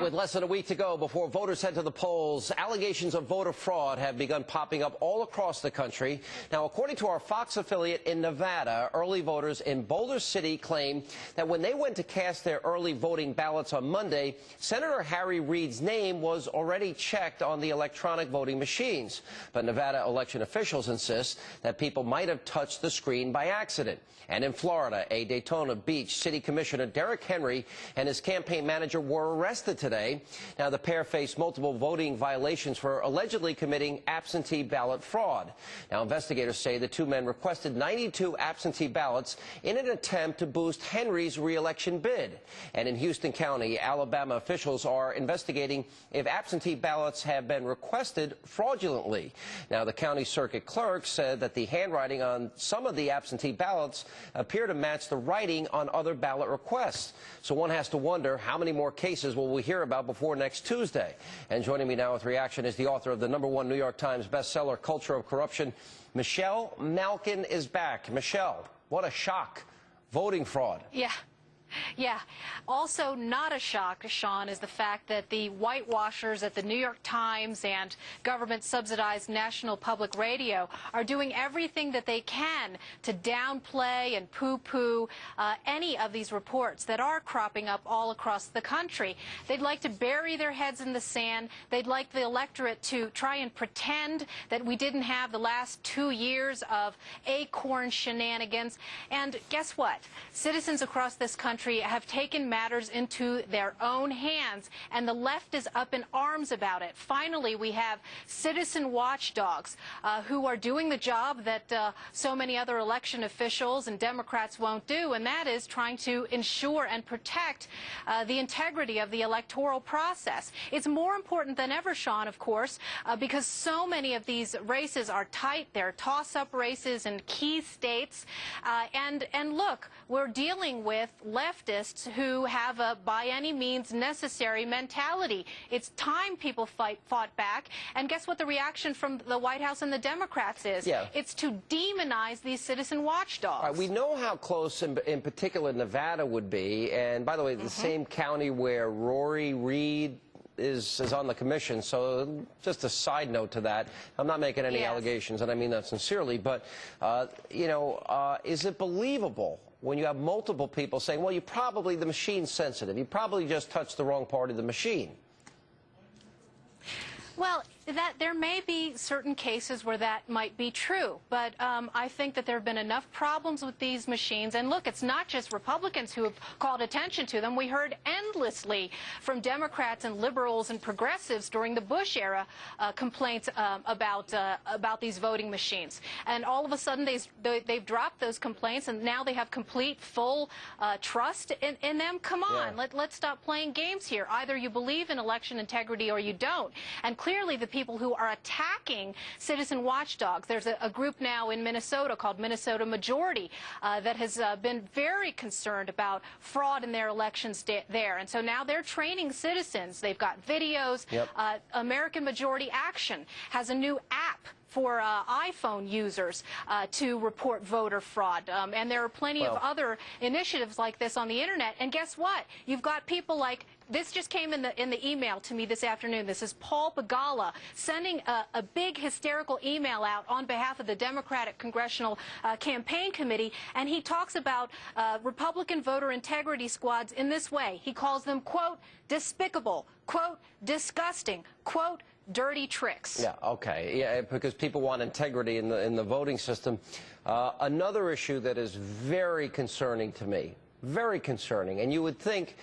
With less than a week to go before voters head to the polls, allegations of voter fraud have begun popping up all across the country. Now, according to our Fox affiliate in Nevada, early voters in Boulder City claim that when they went to cast their early voting ballots on Monday, Senator Harry Reid's name was already checked on the electronic voting machines. But Nevada election officials insist that people might have touched the screen by accident. And in Florida, a Daytona Beach City Commissioner, Derek Henry, and his campaign manager were arrested today. Now, the pair face multiple voting violations for allegedly committing absentee ballot fraud. Now, investigators say the two men requested 92 absentee ballots in an attempt to boost Henry's re-election bid. And in Houston County, Alabama officials are investigating if absentee ballots have been requested fraudulently. Now, the county circuit clerk said that the handwriting on some of the absentee ballots appear to match the writing on other ballot requests. So one has to wonder, how many more cases will we hear about before next Tuesday? And joining me now with reaction is the author of the #1 New York Times bestseller, Culture of Corruption. Michelle Malkin is back. Michelle, what a shock. Voting fraud. Yeah. Also not a shock, Sean, is the fact that the whitewashers at the New York Times and government-subsidized National Public Radio are doing everything that they can to downplay and poo-poo any of these reports that are cropping up all across the country. They'd like to bury their heads in the sand. They'd like the electorate to try and pretend that we didn't have the last 2 years of acorn shenanigans. And guess what? Citizens across this country have taken matters into their own hands, and the left is up in arms about it. Finally, we have citizen watchdogs who are doing the job that so many other election officials and Democrats won't do, and that is trying to ensure and protect the integrity of the electoral process. It's more important than ever, Sean, of course, because so many of these races are tight. They're toss-up races in key states. And look, we're dealing with leftists who have a by any means necessary mentality. It's time people fought back. And guess what the reaction from the White House and the Democrats is? It's to demonize these citizen watchdogs. All right, we know how close, in particular, Nevada would be. And by the way, the same county where Rory Reid is on the commission. So just a side note to that. I'm not making any allegations, and I mean that sincerely. But, is it believable when you have multiple people saying, well, the machine's sensitive. You probably just touched the wrong part of the machine? Well, there may be certain cases where that might be true, but I think that there have been enough problems with these machines. And look, it's not just Republicans who have called attention to them. We heard endlessly from Democrats and liberals and progressives during the Bush era complaints about these voting machines. And all of a sudden, they've dropped those complaints, and now they have complete, full trust in them. Come on, let's stop playing games here. Either you believe in election integrity or you don't. And clearly, the people who are attacking citizen watchdogs. There's a group now in Minnesota called Minnesota Majority that has been very concerned about fraud in their elections there. And so now they're training citizens. They've got videos. American Majority Action has a new app for iPhone users to report voter fraud. And there are plenty of other initiatives like this on the Internet. And guess what? You've got people like, this just came in the email to me this afternoon. This is Paul Begala sending a big hysterical email out on behalf of the Democratic Congressional Campaign Committee, and he talks about Republican voter integrity squads in this way. He calls them, quote, despicable, quote, disgusting, quote, dirty tricks. Because people want integrity in the voting system. Another issue that is very concerning to me, very concerning, and you would think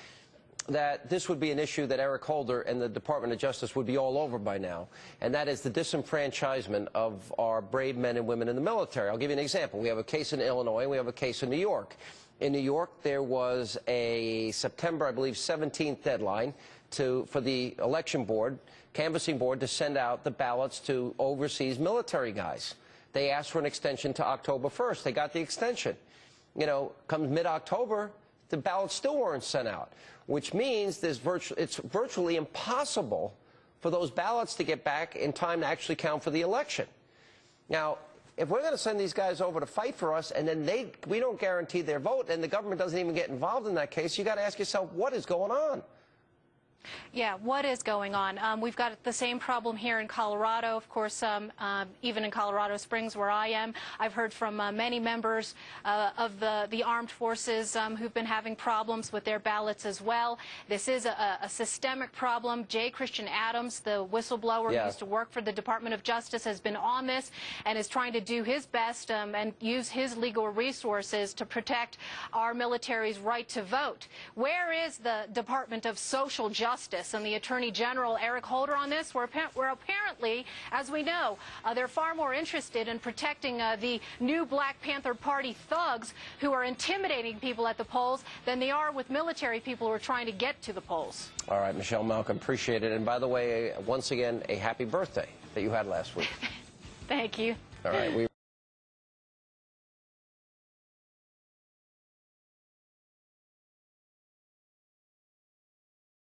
that this would be an issue that Eric Holder and the Department of Justice would be all over by now, and that is the disenfranchisement of our brave men and women in the military. I'll give you an example. We have a case in Illinois, and we have a case in New York. In New York, there was a September, I believe, 17th deadline for the election board, canvassing board, to send out the ballots to overseas military guys. They asked for an extension to October 1st. They got the extension. Comes mid-October, the ballots still weren't sent out, which means it's virtually impossible for those ballots to get back in time to actually count for the election. Now, if we're going to send these guys over to fight for us, and then we don't guarantee their vote, and the government doesn't even get involved in that case, you got to ask yourself, what is going on? Yeah, what is going on? We've got the same problem here in Colorado. Of course, even in Colorado Springs, where I am, I've heard from many members of the armed forces who've been having problems with their ballots as well. This is a systemic problem. J. Christian Adams, the whistleblower who used to work for the Department of Justice, has been on this and is trying to do his best and use his legal resources to protect our military's right to vote. Where is the Department of Social Justice and the Attorney General, Eric Holder, on this? Where apparently, as we know, they're far more interested in protecting the new Black Panther Party thugs who are intimidating people at the polls than they are with military people who are trying to get to the polls. All right, Michelle Malkin, appreciate it. And by the way, once again, a happy birthday that you had last week. Thank you. All right.